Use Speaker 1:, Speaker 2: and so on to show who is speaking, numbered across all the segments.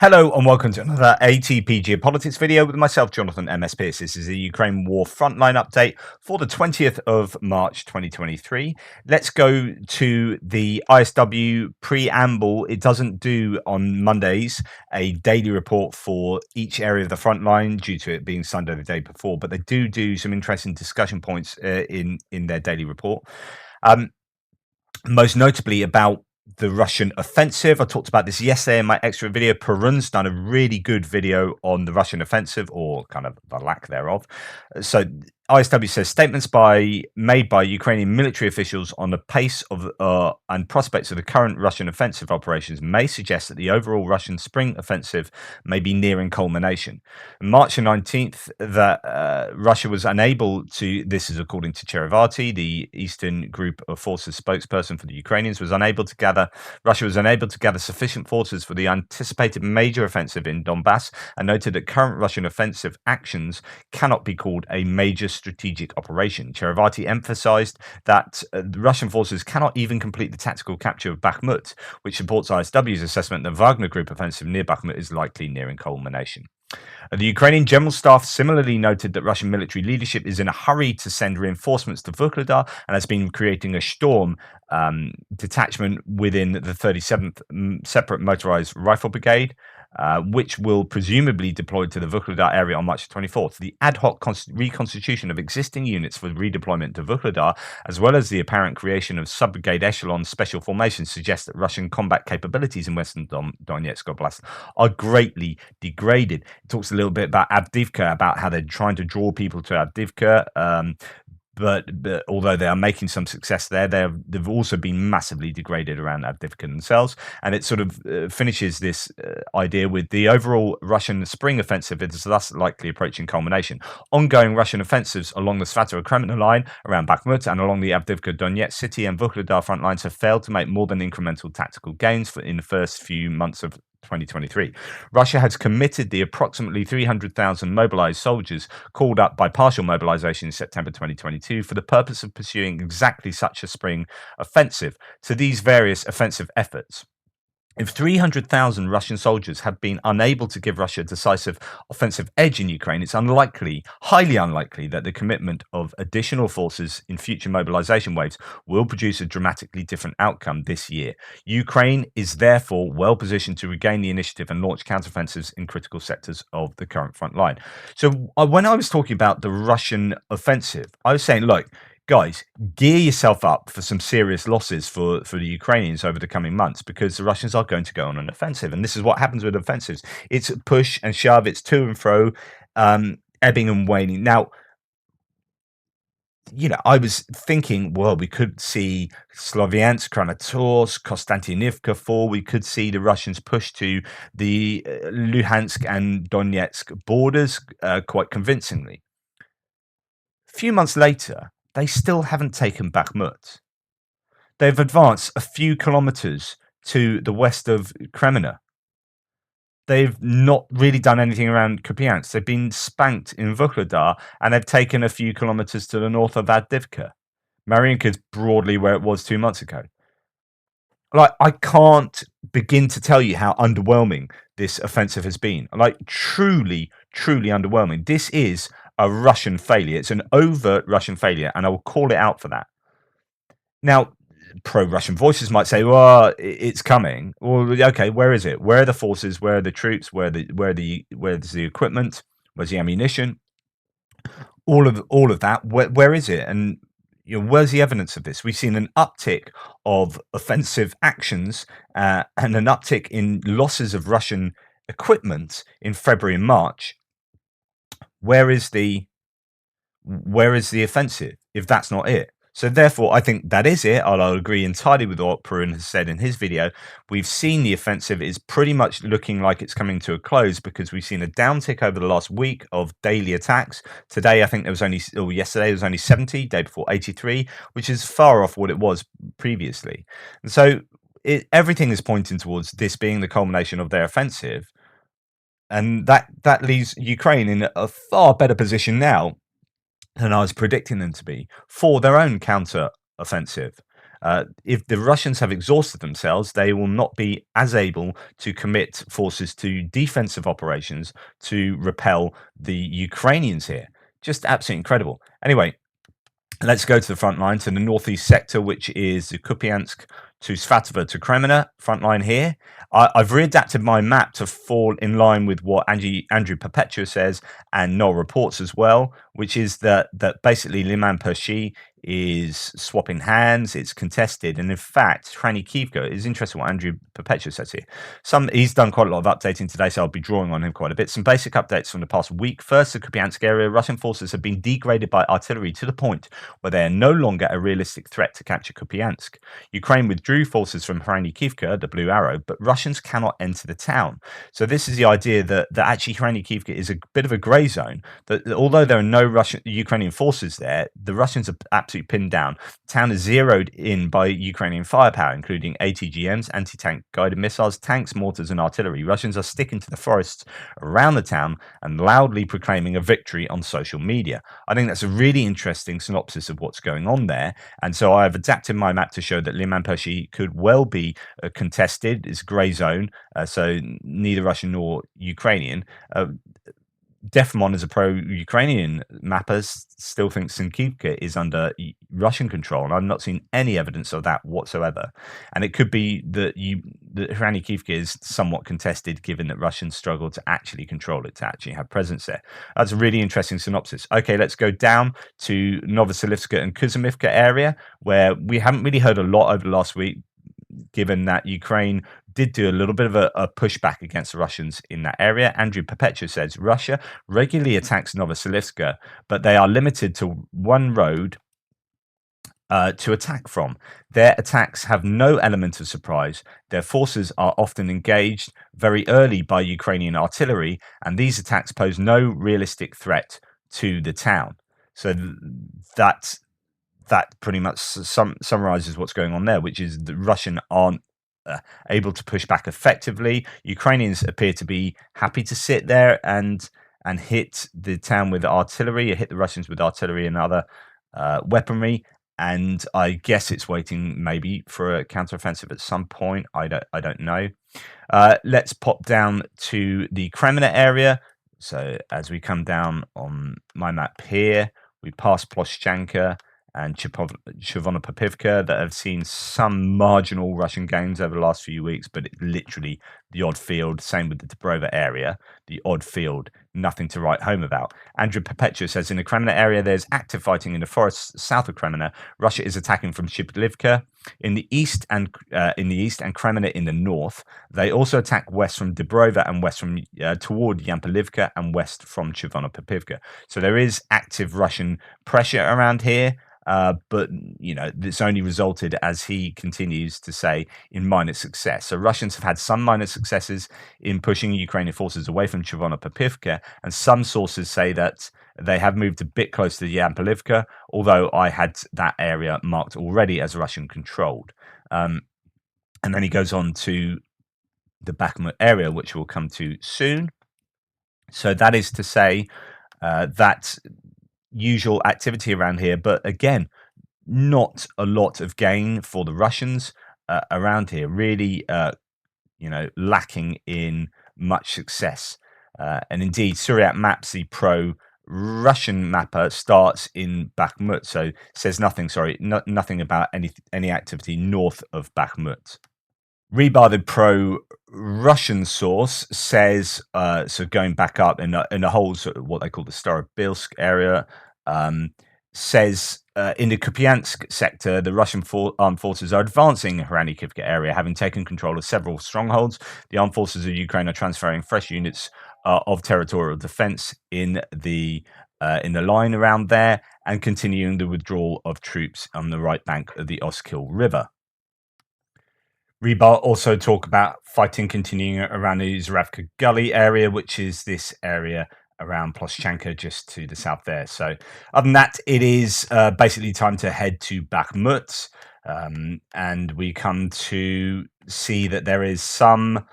Speaker 1: Hello and welcome to another ATP Geopolitics video with myself, Jonathan MS Pearce. This is the Ukraine War Frontline update for the 20th of March 2023. Let's go to the ISW preamble. It doesn't do on Mondays a daily report for each area of the front line due to it being Sunday the day before, but they do some interesting discussion points in their daily report. Most notably about the Russian offensive. I talked about this yesterday in my extra video. Perun's done a really good video on the Russian offensive, or kind of the lack thereof. So ISW says statements made by Ukrainian military officials on the pace of and prospects of the current Russian offensive operations may suggest that the overall Russian spring offensive may be nearing culmination. On March the 19th, that Russia was unable to, this is according to Cherevati, the Eastern Group of Forces spokesperson for the Ukrainians, Russia was unable to gather sufficient forces for the anticipated major offensive in Donbass, and noted that current Russian offensive actions cannot be called a major strategic operation. Cherevati emphasized that the Russian forces cannot even complete the tactical capture of Bakhmut, which supports ISW's assessment that Wagner Group offensive near Bakhmut is likely nearing culmination. The Ukrainian General Staff similarly noted that Russian military leadership is in a hurry to send reinforcements to Vuhledar and has been creating a storm detachment within the 37th Separate Motorized Rifle Brigade, which will presumably deploy to the Vuhledar area on March 24th. The ad hoc reconstitution of existing units for redeployment to Vuhledar, as well as the apparent creation of sub-brigade echelon special formations, suggests that Russian combat capabilities in Western Donetsk Oblast are greatly degraded. It talks a little bit about Avdivka, about how they're trying to draw people to Avdivka. But although they are making some success there, they've also been massively degraded around Avdivka themselves. And it sort of finishes this idea with the overall Russian spring offensive is thus likely approaching culmination. Ongoing Russian offensives along the Kupiansk-Kreminna line around Bakhmut and along the Avdivka Donetsk city and Vuhledar front lines have failed to make more than incremental tactical gains in the first few months of 2023. Russia has committed the approximately 300,000 mobilized soldiers called up by partial mobilization in September 2022 for the purpose of pursuing exactly such a spring offensive to these various offensive efforts. If 300,000 Russian soldiers have been unable to give Russia a decisive offensive edge in Ukraine, it's unlikely, highly unlikely, that the commitment of additional forces in future mobilization waves will produce a dramatically different outcome this year. Ukraine is therefore well positioned to regain the initiative and launch counteroffensives in critical sectors of the current front line. So when I was talking about the Russian offensive, I was saying, look, guys, gear yourself up for some serious losses for the Ukrainians over the coming months, because the Russians are going to go on an offensive. And this is what happens with offensives. It's push and shove. It's to and fro, ebbing and waning. Now, I was thinking, well, we could see Sloviansk, Kramatorsk, Konstantinivka fall. We could see the Russians push to the Luhansk and Donetsk borders quite convincingly. A few months later, they still haven't taken Bakhmut. They've advanced a few kilometers to the west of Kreminna. They've not really done anything around Kupiansk. They've been spanked in Vuhledar, and they've taken a few kilometers to the north of Avdivka. Marinka is broadly where it was 2 months ago. Like, I can't begin to tell you how underwhelming this offensive has been. Like, truly, truly underwhelming. This is a Russian failure. It's an overt Russian failure, and I will call it out for that. Now, pro-Russian voices might say, "Well, it's coming." Well, okay, where is it? Where are the forces? Where are the troops? Where's the equipment? Where's the ammunition? All of that. Where is it? And where's the evidence of this? We've seen an uptick of offensive actions and an uptick in losses of Russian equipment in February and March. Where is the offensive if that's not it? So therefore, I think that is it. I'll agree entirely with what Perun has said in his video. We've seen the offensive is pretty much looking like it's coming to a close, because we've seen a downtick over the last week of daily attacks. Today, I think there was yesterday there was only 70, day before 83, which is far off what it was previously. And so everything is pointing towards this being the culmination of their offensive. And that leaves Ukraine in a far better position now than I was predicting them to be for their own counter offensive. If the Russians have exhausted themselves, they will not be as able to commit forces to defensive operations to repel the Ukrainians here. Just absolutely incredible. Anyway, let's go to the front line, to the northeast sector, which is the Kupiansk to Svatova to Kreminna front line here. I've readapted my map to fall in line with what Andrew Perpetua says and Noel reports as well, which is that basically Liman Pershi is swapping hands, it's contested, and in fact, Khrannikivka is interesting what Andrew Perpetua says here. He's done quite a lot of updating today, so I'll be drawing on him quite a bit. Some basic updates from the past week. First, the Kupiansk area, Russian forces have been degraded by artillery to the point where they are no longer a realistic threat to capture Kupiansk. Ukraine withdrew forces from Khrannikivka, the Blue Arrow, but Russians cannot enter the town. So this is the idea that actually Khrannikivka is a bit of a grey zone, that although there are no Ukrainian forces there, the Russians are absolutely pinned down. The town is zeroed in by Ukrainian firepower, including ATGMs, anti-tank guided missiles, tanks, mortars, and artillery. Russians are sticking to the forests around the town and loudly proclaiming a victory on social media. I think that's a really interesting synopsis of what's going on there. And so I've adapted my map to show that Liman Pershi could well be contested. It's a grey zone, so neither Russian nor Ukrainian. Defmon, as a pro-Ukrainian mapper, still thinks Sinkivka is under Russian control, and I've not seen any evidence of that whatsoever. And it could be that Khrannikivka is somewhat contested, given that Russians struggle to actually control it, to actually have presence there. That's a really interesting synopsis. Okay, let's go down to Novoselivska and Kuzumivka area, where we haven't really heard a lot over the last week, given that Ukraine did do a little bit of a pushback against the Russians in that area. Andrew Perpetua says Russia regularly attacks Novoselivska, but they are limited to one road to attack from. Their attacks have no element of surprise. Their forces are often engaged very early by Ukrainian artillery, and these attacks pose no realistic threat to the town. So that pretty much summarizes what's going on there, which is the Russian aren't able to push back effectively. Ukrainians appear to be happy to sit there and hit the town with artillery, hit the Russians with artillery and other weaponry. And I guess it's waiting maybe for a counteroffensive at some point. I don't know. Let's pop down to the Kreminna area. So as we come down on my map here, we pass Ploshchanka and Chivonopopivka that have seen some marginal Russian gains over the last few weeks, but it's literally the odd field. Same with the Dobrova area, the odd field, nothing to write home about. Andrew Perpetua says in the Kreminna area, there's active fighting in the forests south of Kreminna. Russia is attacking from Shiplivka in the east and Kreminna in the north. They also attack west from Dobrova and west from toward Yampolivka and west from Chivonopopivka. So there is active Russian pressure around here. But, it's only resulted, as he continues to say, in minor success. So Russians have had some minor successes in pushing Ukrainian forces away from Chivonopopivka, and some sources say that they have moved a bit closer to Yampolivka, although I had that area marked already as Russian-controlled. And then he goes on to the Bakhmut area, which we'll come to soon. So that is to say that usual activity around here, but again, not a lot of gain for the Russians around here, really lacking in much success. And indeed, Suryat Maps, the pro-Russian mapper, starts in Bakhmut, so says nothing about any activity north of Bakhmut. Rebar, the pro-Russian source, says, so going back up in the whole sort of what they call the Starobilsk area, says in the Kupiansk sector, the Russian armed forces are advancing the Khrannikivka area, having taken control of several strongholds. The armed forces of Ukraine are transferring fresh units of territorial defense in the line around there and continuing the withdrawal of troops on the right bank of the Oskil River. Rebar also talk about fighting continuing around the Zuravka Gully area, which is this area around Ploshchanka just to the south there. So other than that, it is basically time to head to Bakhmut. And we come to see that there is some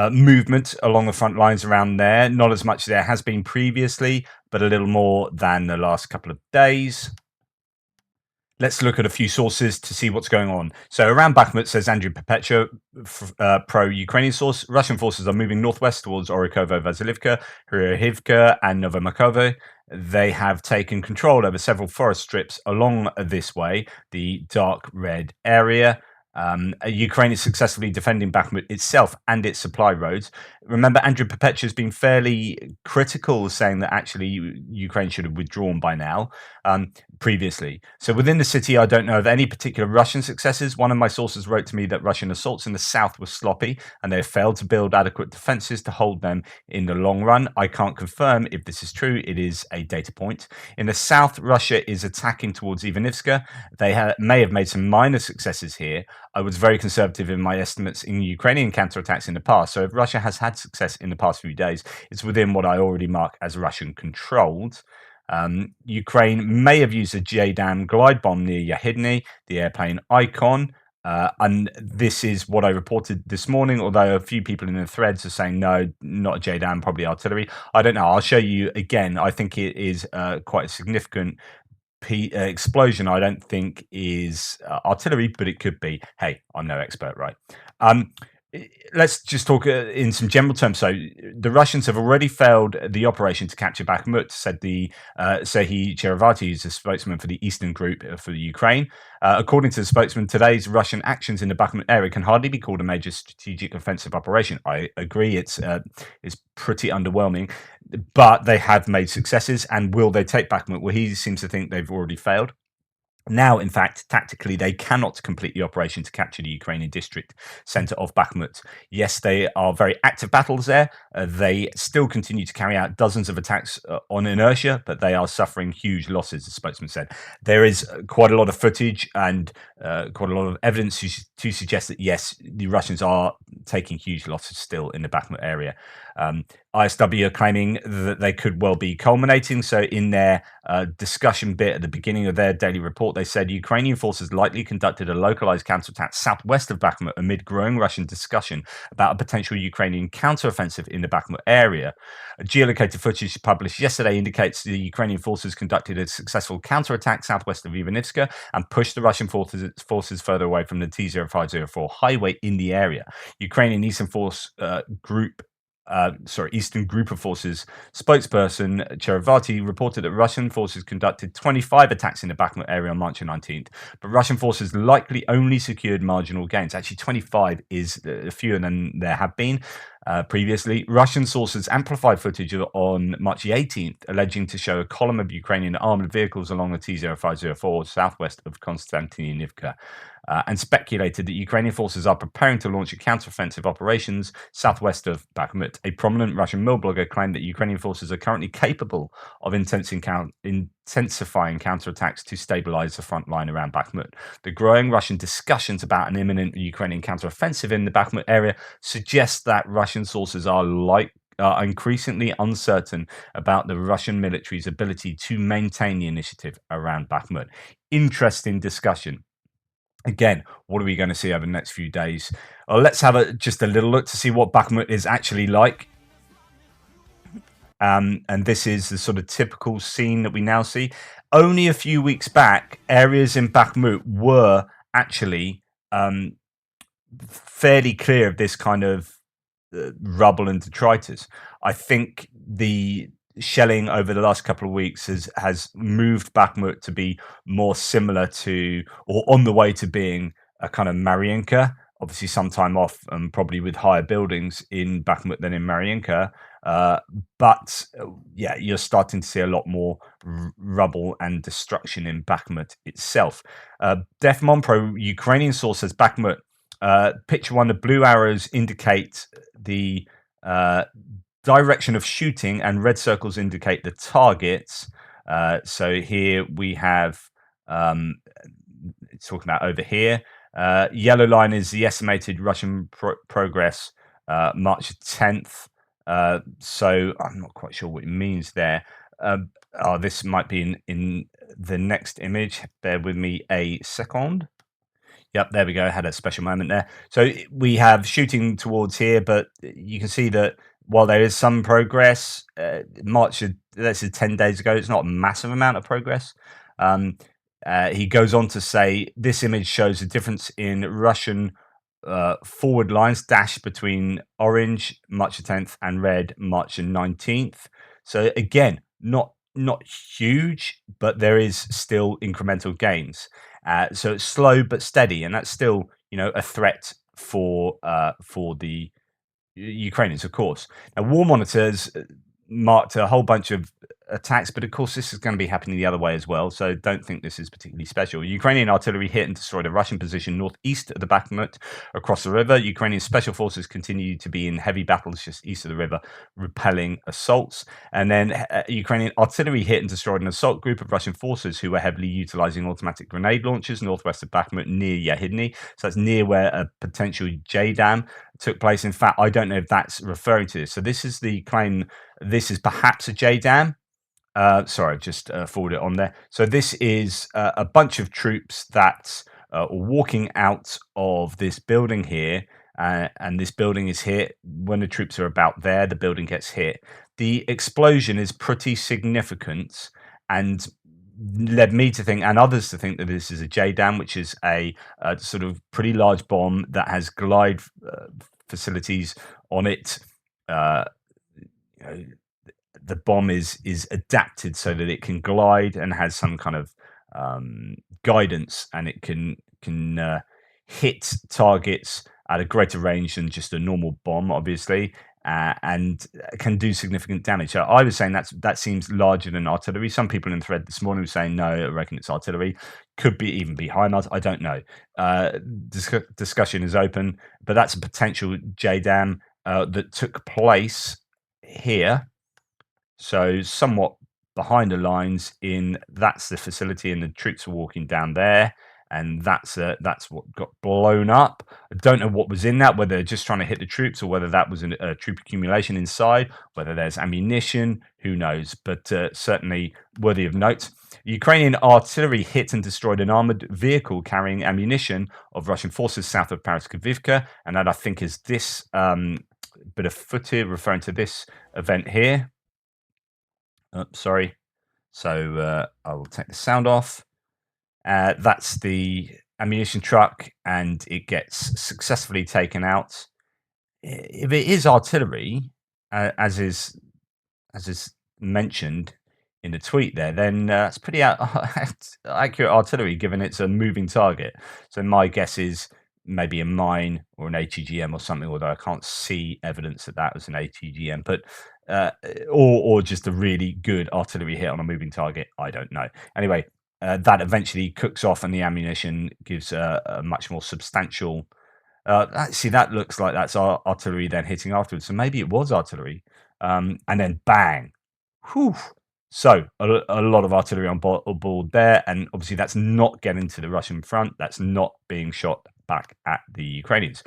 Speaker 1: movement along the front lines around there. Not as much as there has been previously, but a little more than the last couple of days. Let's look at a few sources to see what's going on. So around Bakhmut, says Andrew Perpetua, pro-Ukrainian source, Russian forces are moving northwest towards Orikovo, Vasilivka, Hryhivka, and Novomakovo. They have taken control over several forest strips along this way, the dark red area. Ukraine is successfully defending Bakhmut itself and its supply roads. Remember, Andrew Perpetua has been fairly critical, saying that actually Ukraine should have withdrawn by now. Previously. So within the city, I don't know of any particular Russian successes. One of my sources wrote to me that Russian assaults in the south were sloppy and they have failed to build adequate defenses to hold them in the long run. I can't confirm if this is true. It is a data point. In the south, Russia is attacking towards Ivanivska. They may have made some minor successes here. I was very conservative in my estimates in Ukrainian counterattacks in the past. So if Russia has had success in the past few days, it's within what I already mark as Russian controlled. Ukraine may have used a JDAM glide bomb near Yahidny, the airplane Icon. And this is what I reported this morning, although a few people in the threads are saying, no, not a JDAM, probably artillery. I don't know. I'll show you again. I think it is quite a significant explosion. I don't think is artillery, but it could be. Hey, I'm no expert, right? Let's just talk in some general terms. So the Russians have already failed the operation to capture Bakhmut, said the Serhiy Cherevati, who's a spokesman for the Eastern Group for the Ukraine. According to the spokesman, today's Russian actions in the Bakhmut area can hardly be called a major strategic offensive operation. I agree, it's pretty underwhelming, but they have made successes. And will they take Bakhmut? Well, he seems to think they've already failed. Now, in fact, tactically, they cannot complete the operation to capture the Ukrainian district center of Bakhmut. Yes, they are very active battles there. They still continue to carry out dozens of attacks on inertia, but they are suffering huge losses, the spokesman said. There is quite a lot of footage and quite a lot of evidence to suggest that, yes, the Russians are taking huge losses still in the Bakhmut area. ISW are claiming that they could well be culminating. So in their discussion bit at the beginning of their daily report, they said Ukrainian forces likely conducted a localized counterattack southwest of Bakhmut amid growing Russian discussion about a potential Ukrainian counteroffensive in the Bakhmut area. Geolocated footage published yesterday indicates the Ukrainian forces conducted a successful counterattack southwest of Ivanivska and pushed the Russian forces further away from the T-0504 highway in the area. Ukrainian Eastern Force Eastern Group of Forces spokesperson Cherevati reported that Russian forces conducted 25 attacks in the Bakhmut area on March 19th, but Russian forces likely only secured marginal gains. Actually, 25 is fewer than there have been previously. Russian sources amplified footage on March 18th, alleging to show a column of Ukrainian armored vehicles along the T-0504 southwest of Konstantinivka. And speculated that Ukrainian forces are preparing to launch a counteroffensive operations southwest of Bakhmut. A prominent Russian mill blogger claimed that Ukrainian forces are currently capable of intensifying counterattacks to stabilize the front line around Bakhmut. The growing Russian discussions about an imminent Ukrainian counteroffensive in the Bakhmut area suggest that Russian sources are increasingly uncertain about the Russian military's ability to maintain the initiative around Bakhmut. Interesting discussion. Again, what are we going to see over the next few days? Well, let's have just a little look to see what Bakhmut is actually like. And this is the sort of typical scene that we now see. Only a few weeks back, areas in Bakhmut were actually fairly clear of this kind of rubble and detritus. I think the shelling over the last couple of weeks has moved Bakhmut to be more similar to, or on the way to being, a kind of Marinka. Obviously, some time off and probably with higher buildings in Bakhmut than in Marinka. But yeah, you're starting to see a lot more rubble and destruction in Bakhmut itself. Def Monpro, Ukrainian source, says Bakhmut. Picture one, the blue arrows indicate the direction of shooting and red circles indicate the targets. So here we have, it's talking about over here. Yellow line is the estimated Russian progress March 10th. So I'm not quite sure what it means there. This might be in the next image. Bear with me a second. Yep, there we go. I had a special moment there. So we have shooting towards here, but you can see that while there is some progress, March, that's 10 days ago, it's not a massive amount of progress. He goes on to say this image shows a difference in Russian forward lines dashed between orange March the 10th and red March the 19th. So again, not huge, but there is still incremental gains. So it's slow but steady, and that's still a threat for the Ukrainians, of course. Now, war monitors marked a whole bunch of attacks, but of course, this is going to be happening the other way as well. So don't think this is particularly special. Ukrainian artillery hit and destroyed a Russian position northeast of the Bakhmut across the river. Ukrainian special forces continue to be in heavy battles just east of the river, repelling assaults. And then Ukrainian artillery hit and destroyed an assault group of Russian forces who were heavily utilizing automatic grenade launchers northwest of Bakhmut near Yahidny. So that's near where a potential J dam took place. In fact, I don't know if that's referring to this. So this is the claim. This is perhaps a J dam. Sorry, I've just forwarded it on there. So this is a bunch of troops that are walking out of this building here, and this building is hit. When the troops are about there, the building gets hit. The explosion is pretty significant and led me to think, and others to think, that this is a JDAM, which is a sort of pretty large bomb that has glide facilities on it. The bomb is adapted so that it can glide and has some kind of guidance, and it can hit targets at a greater range than just a normal bomb, obviously, and can do significant damage. So I was saying that seems larger than artillery. Some people in the thread this morning were saying no, I reckon it's artillery. Could be even be HIMARS. I don't know. Discussion is open, but that's a potential JDAM that took place here. So somewhat behind the lines that's the facility, and the troops are walking down there, and that's what got blown up. I don't know what was in that, whether they're just trying to hit the troops or whether that was a troop accumulation inside, whether there's ammunition, who knows, but certainly worthy of note. Ukrainian artillery hit and destroyed an armored vehicle carrying ammunition of Russian forces south of Avdivka, and that I think is this bit of footage referring to this event here. Sorry. So I will take the sound off. That's the ammunition truck, and it gets successfully taken out. If it is artillery, as is mentioned in the tweet there, then it's pretty accurate artillery, given it's a moving target. So my guess is maybe a mine or an ATGM or something, although I can't see evidence that was an ATGM, but or just a really good artillery hit on a moving target. I don't know. Anyway, that eventually cooks off, and the ammunition gives a much more substantial. See, that looks like that's artillery then hitting afterwards. So maybe it was artillery, and then bang. Whew. So a lot of artillery on board there, and obviously that's not getting to the Russian front. That's not being shot back at the Ukrainians.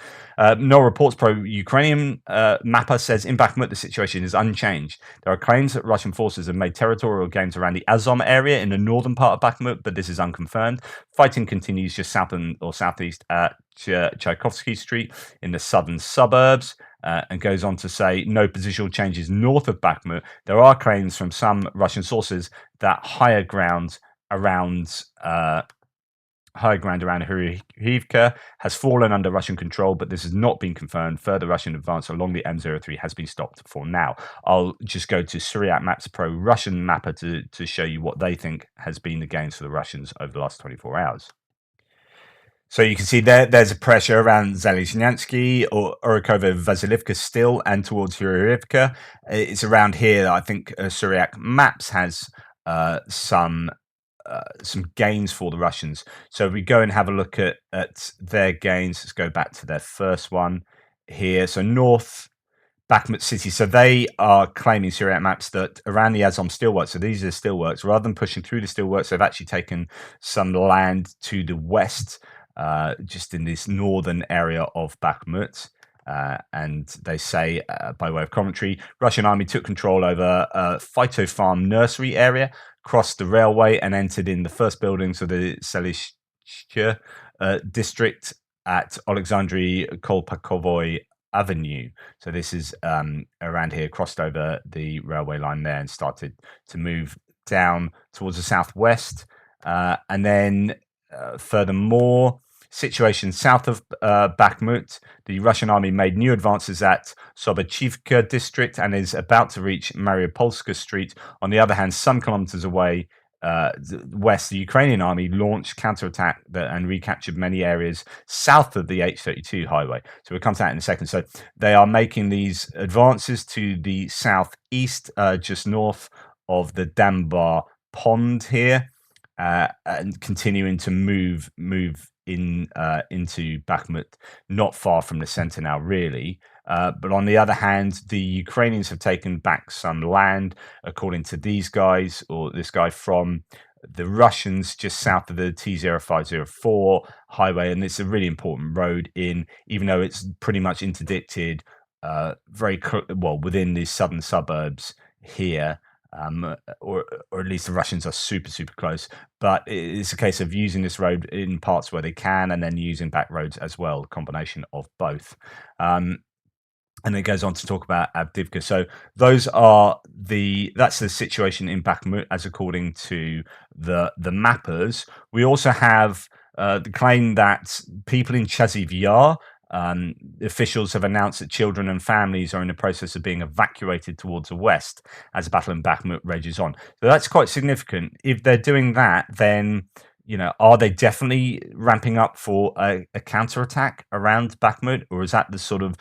Speaker 1: No reports pro-Ukrainian. Mappa says in Bakhmut the situation is unchanged. There are claims that Russian forces have made territorial gains around the Azov area in the northern part of Bakhmut, but this is unconfirmed. Fighting continues just south or southeast at Tchaikovsky Street in the southern suburbs. And goes on to say no positional changes north of Bakhmut. There are claims from some Russian sources that higher ground around Avdivka has fallen under Russian control, but this has not been confirmed. Further Russian advance along the M03 has been stopped for now. I'll just go to Syriac Maps Pro Russian Mapper to show you what they think has been the gains for the Russians over the last 24 hours. So you can see there's a pressure around Zalizhnyansky or Orikova Vasilivka still, and towards Hurivka. It's around here that I think Syriac Maps has some gains for the Russians. So if we go and have a look at their gains, let's go back to their first one here. So North Bakhmut City. So they are claiming, Syriac Maps, that around the Azov steelworks, so these are the steelworks, rather than pushing through the steelworks, they've actually taken some land to the west, just in this northern area of Bakhmut. And they say, by way of commentary, Russian army took control over a phytofarm nursery area, crossed the railway, and entered in the first buildings of the Selishche district at Alexandry Kolpakovoy Avenue. So this is around here, crossed over the railway line there and started to move down towards the southwest. And then, furthermore, situation south of Bakhmut, the Russian army made new advances at Sobachivka district and is about to reach Mariupolska Street. On the other hand, some kilometers away, west, the Ukrainian army launched counterattack and recaptured many areas south of the H32 highway. So we'll come to that in a second. So they are making these advances to the southeast, just north of the Dambar Pond here, and continuing to move in into Bakhmut, not far from the center now, really. But on the other hand, the Ukrainians have taken back some land, according to these guys, or this guy, from the Russians just south of the T0504 highway. And it's a really important road even though it's pretty much interdicted, well, within the southern suburbs here. Or at least the Russians are super close. But it's a case of using this road in parts where they can, and then using back roads as well, a combination of both. And it goes on to talk about Avdivka. So that's the situation in Bakhmut, as according to the mappers. We also have the claim that people in Chaziv Yar, officials have announced that children and families are in the process of being evacuated towards the west as the battle in Bakhmut rages on. So that's quite significant. If they're doing that, then are they definitely ramping up for a counterattack around Bakhmut, or is that the sort of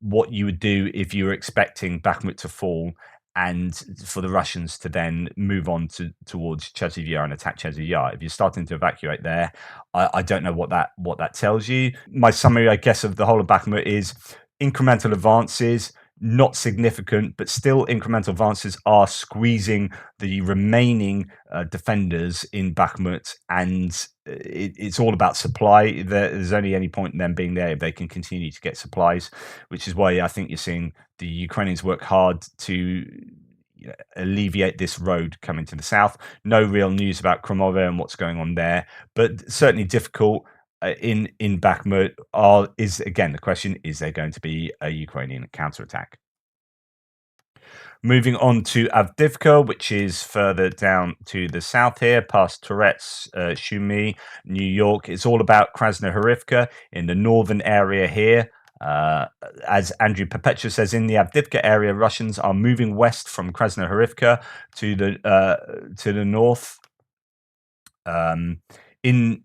Speaker 1: what you would do if you were expecting Bakhmut to fall and for the Russians to then move on towards Chaziv Yar and attack Chaziv Yar? If you're starting to evacuate there, I don't know what that tells you. My summary, I guess, of the whole of Bakhmut is incremental advances, not significant, but still incremental advances are squeezing the remaining defenders in Bakhmut, and it's all about supply. There's only any point in them being there if they can continue to get supplies, which is why I think you're seeing the Ukrainians work hard to alleviate this road coming to the south. No real news about Kromove and what's going on there, but certainly difficult. In Bakhmut is again the question: is there going to be a Ukrainian counterattack? Moving on to Avdivka, which is further down to the south here, past Tourette's, Shumi, New York. It's all about Krasnohorivka in the northern area here. As Andrew Perpetua says, in the Avdivka area, Russians are moving west from Krasnohorivka to the north. In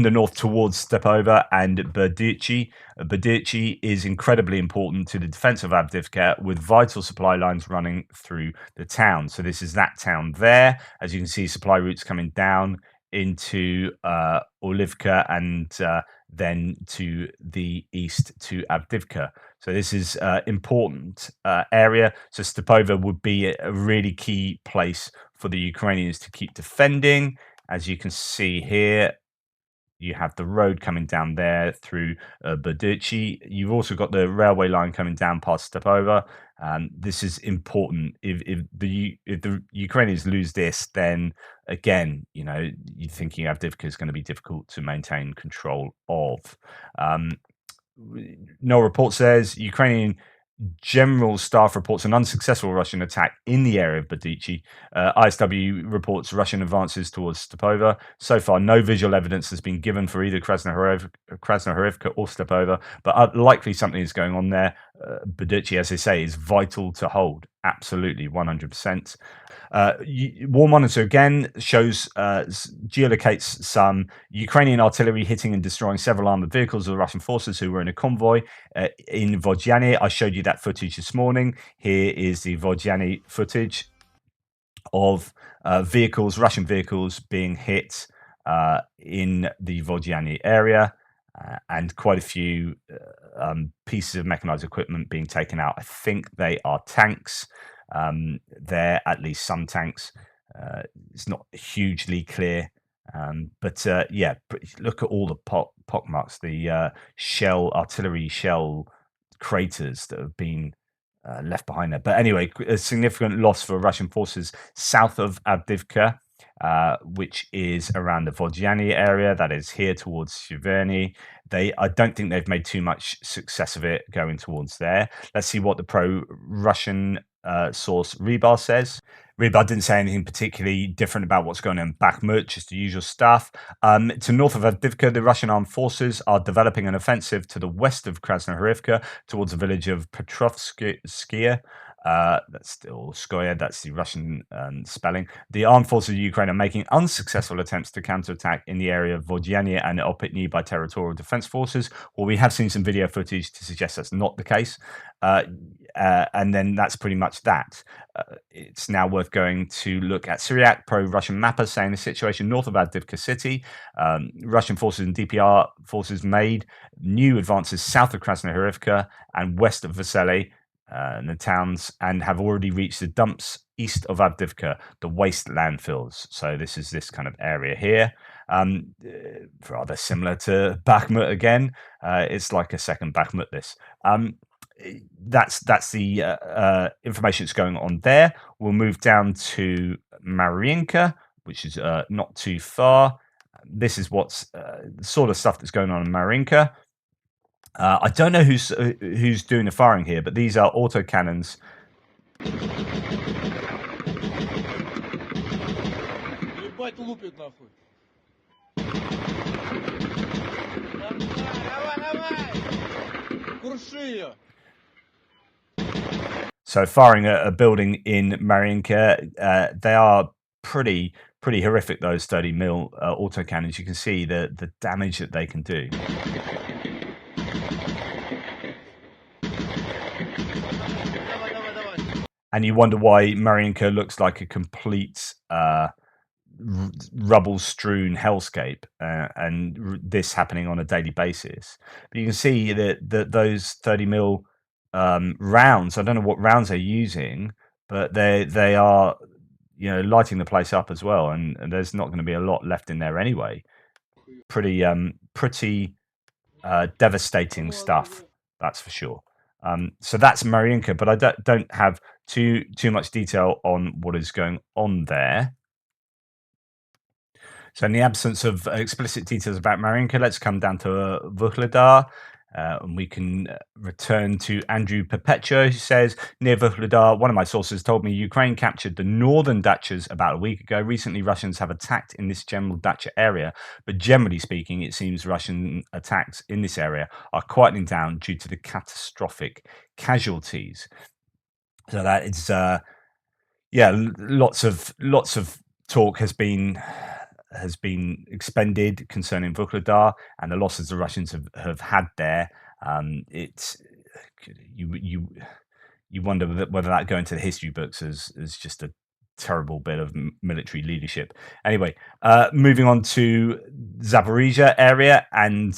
Speaker 1: the north towards Stepova and Berdychi. Berdychi is incredibly important to the defense of Avdivka, with vital supply lines running through the town. So this is that town there. As you can see, supply routes coming down into Orlivka and then to the east to Avdivka. So this is important area. So Stepova would be a really key place for the Ukrainians to keep defending. As you can see here, you have the road coming down there through Berdychi. You've also got the railway line coming down past Stepova. This is important. If the Ukrainians lose this, then again, you're thinking Avdivka is going to be difficult to maintain control of. No report says Ukrainian General Staff reports an unsuccessful Russian attack in the area of Berdychi. ISW reports Russian advances towards Stepova. So far, no visual evidence has been given for either Krasnohorivka or Stepova, but likely something is going on there. Berdychi, as they say, is vital to hold. Absolutely, 100%. War Monitor again geolocates some Ukrainian artillery hitting and destroying several armored vehicles of the Russian forces who were in a convoy in Vodyane. I showed you that footage this morning. Here is the Vodyane footage of Russian vehicles being hit in the Vodyane area, and quite a few pieces of mechanized equipment being taken out. I think they are tanks. There, at least some tanks. It's not hugely clear, but look at all the pock marks, the artillery shell craters that have been left behind there. But anyway, a significant loss for Russian forces south of Avdivka, which is around the Vodyane area, that is here towards Shverny. I don't think they've made too much success of it going towards there. Let's see what the pro-Russian source Rebar says. Rebar didn't say anything particularly different about what's going on in Bakhmut, just the usual stuff. To north of Avdivka, the Russian armed forces are developing an offensive to the west of Krasnohorivka towards the village of Petrovskaya. That's still Skoya, that's the Russian spelling. The armed forces of Ukraine are making unsuccessful attempts to counterattack in the area of Vodyania and Opitny by territorial defense forces. Well, we have seen some video footage to suggest that's not the case. And then that's pretty much that. It's now worth going to look at Syriac pro-Russian mapper saying the situation north of Avdivka city. Russian forces and DPR forces made new advances south of Krasnohorivka and west of Vesely, and the towns, and have already reached the dumps east of Avdivka, the waste landfills. So this is this kind of area here. Rather similar to Bakhmut again. It's like a second Bakhmut, this. That's the information that's going on there. We'll move down to Marinka, which is not too far. This is what's the sort of stuff that's going on in Marinka. I don't know who's doing the firing here, but these are autocannons. So firing a building in Marinka, they are pretty horrific, those 30 mil autocannons. You can see the damage that they can do. And you wonder why Marinka looks like a complete rubble-strewn hellscape, and this happening on a daily basis. But you can see that those 30 mil rounds, I don't know what rounds they're using, but they are, you know, lighting the place up as well. And there's not going to be a lot left in there anyway. Pretty devastating stuff, that's for sure. So that's Marinka, but I don't have too much detail on what is going on there. So in the absence of explicit details about Marinka, let's come down to Vuhledar. And we can return to Andrew Perpetua, who says, near Vuhledar, one of my sources told me Ukraine captured the northern dachas about a week ago. Recently, Russians have attacked in this general dacha area, but generally speaking, it seems Russian attacks in this area are quieting down due to the catastrophic casualties. So that is, lots of talk has been expended concerning Vuhledar and the losses the Russians have had there. It's you wonder whether that go into the history books as just a terrible bit of military leadership. Anyway, moving on to Zaporizhia area and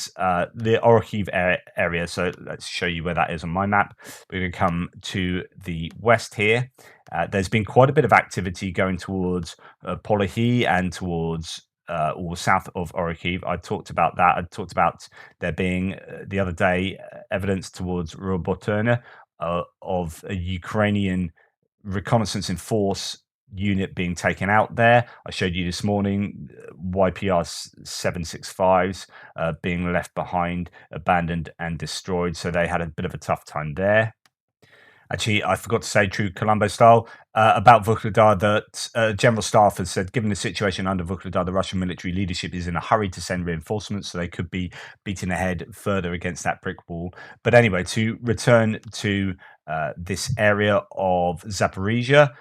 Speaker 1: the Orikhiv area. So let's show you where that is on my map. We're going to come to the west here. There's been quite a bit of activity going towards Polohi and towards or south of Orikhiv. I talked about that. I talked about there being the other day evidence towards Roboterna of a Ukrainian reconnaissance in force unit being taken out there. I showed you this morning YPR 765s being left behind, abandoned and destroyed. So they had a bit of a tough time there. Actually, I forgot to say, true Colombo style, about Vuhledar, that General Staff has said, given the situation under Vuhledar, the Russian military leadership is in a hurry to send reinforcements, so they could be beating ahead further against that brick wall. But anyway, to return to this area of Zaporizhia,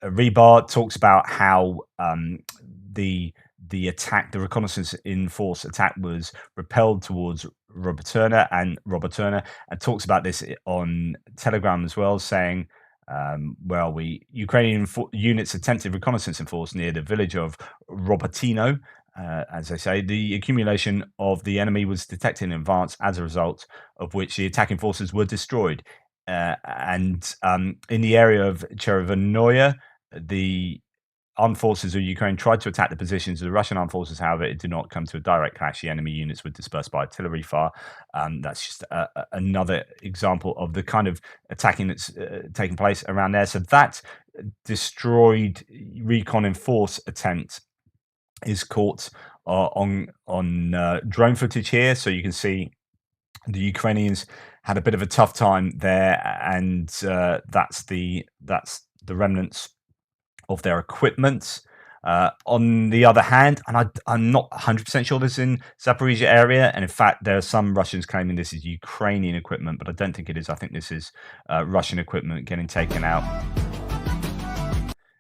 Speaker 1: Rebar talks about how the attack, the reconnaissance in force attack, was repelled towards Roboterna, and talks about this on Telegram as well, saying, Ukrainian units attempted reconnaissance in force near the village of Robotino. As I say, the accumulation of the enemy was detected in advance, as a result of which the attacking forces were destroyed. And in the area of Chervonoye, the armed forces of Ukraine tried to attack the positions of the Russian armed forces. However, it did not come to a direct clash. The enemy units were dispersed by artillery fire. That's just another example of the kind of attacking that's taking place around there. So that destroyed recon in force attempt is caught on drone footage here. So you can see the Ukrainians had a bit of a tough time there, and that's the remnants of their equipment. On the other hand, and I'm not 100% sure this is in Zaporizhia area, and in fact, there are some Russians claiming this is Ukrainian equipment, but I don't think it is. I think this is Russian equipment getting taken out.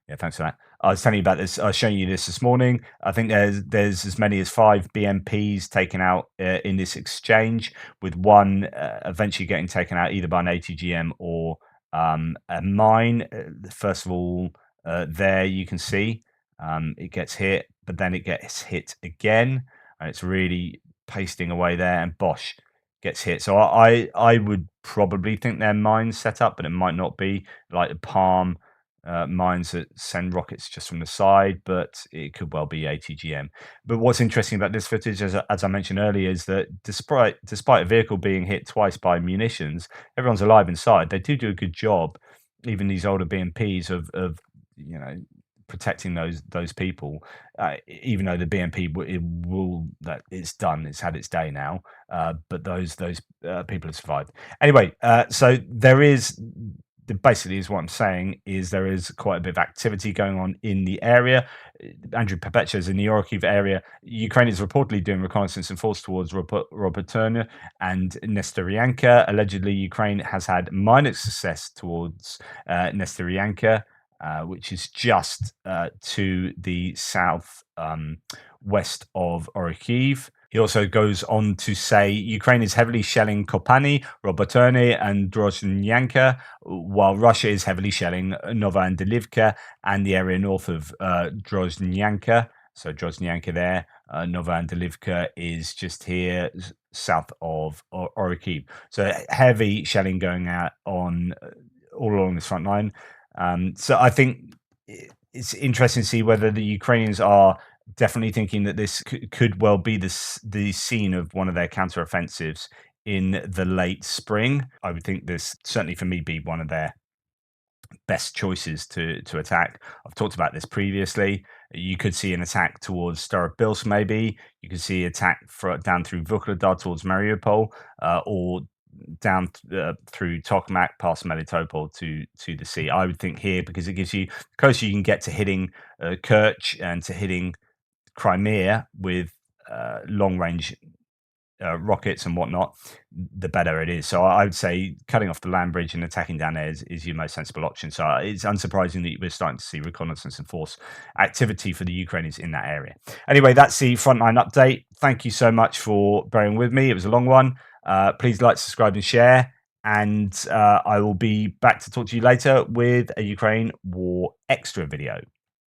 Speaker 1: Yeah, thanks for that. I was telling you about this. I was showing you this morning. I think there's as many as 5 BMPs taken out in this exchange, with one eventually getting taken out either by an ATGM or a mine. First of all, there you can see it gets hit, but then it gets hit again, and it's really pasting away there. And Bosch gets hit. So I would probably think they're mines set up, but it might not be, like the Palm mines that send rockets just from the side, but it could well be ATGM. But what's interesting about this footage, as I mentioned earlier, is that despite a vehicle being hit twice by munitions, everyone's alive inside. They do a good job, even these older BMPs, of protecting those people. Even though the BMP that it's done, it's had its day now. But those people have survived anyway. So there is. Basically, is what I'm saying is there is quite a bit of activity going on in the area. Andrew Papecha is in the Orikhiv area. Ukraine is reportedly doing reconnaissance and force towards Roboterna and Nestoryanka. Allegedly, Ukraine has had minor success towards Nestoryanka, which is just to the south west of Orikhiv. He also goes on to say Ukraine is heavily shelling Kopani, Roboterny, and Drozhnyanka, while Russia is heavily shelling Novoandilivka and the area north of Drozhnyanka. So Drozhnyanka there, Novoandilivka is just here south of Orikhiv. So heavy shelling going out on all along this front line. So I think it's interesting to see whether the Ukrainians are definitely thinking that this could well be the scene of one of their counteroffensives in the late spring. I would think this, certainly for me, be one of their best choices to attack. I've talked about this previously. You could see an attack towards Starobilsk, maybe. You could see attack down through Vuhledar towards Mariupol, or down through Tokmak past Melitopol to the sea. I would think here, because it gives you, the closer you can get to hitting Kerch and to hitting Crimea with long range rockets and whatnot, the better it is. So I would say cutting off the land bridge and attacking down there is your most sensible option. So it's unsurprising that we're starting to see reconnaissance and force activity for the Ukrainians in that area. Anyway, that's the Frontline update. Thank you so much for bearing with me. It was a long one. Please like, subscribe, and share. And I will be back to talk to you later with a Ukraine War Extra video.